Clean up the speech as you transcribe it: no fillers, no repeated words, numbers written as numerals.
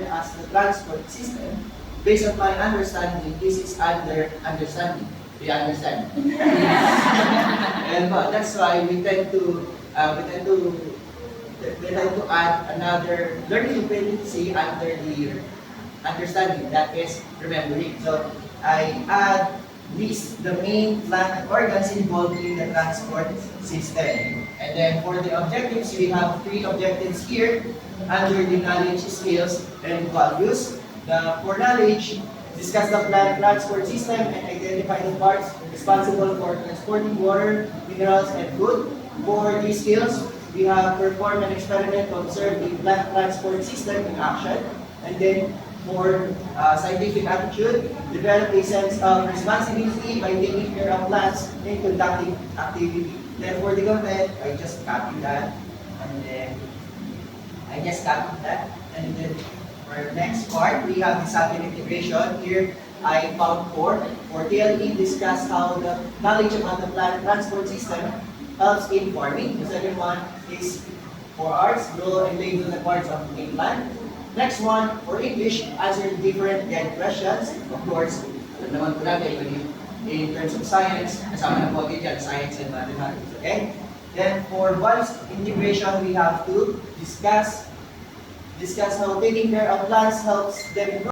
as the transport system, based on my understanding, this is under understanding. Do you understand? And that's why we tend to add another learning dependency under the understanding, that is remembering. So I add the main plant and organs involved in the transport system. And then for the objectives, we have three objectives here under the knowledge, skills, and values. For knowledge, discuss the plant transport system and identify the parts responsible for transporting water, minerals, and food. For these skills, we have perform an experiment to observe the plant transport system in action. And then for scientific attitude, develop a sense of responsibility by taking care of plants and conducting activity. Then for the content, I just copy that, and then for next part, we have the subject integration. Here, I found four. For TLE, discuss how the knowledge about the plant transport system helps in farming. The second one is for arts, draw and label the parts of a plant. Next one, for English, answer different guide questions. Of course, alam naman po natin, in terms of science, kasama na po dyan, science and mathematics, okay? Then for values integration, we have to discuss how taking care of plants helps them grow.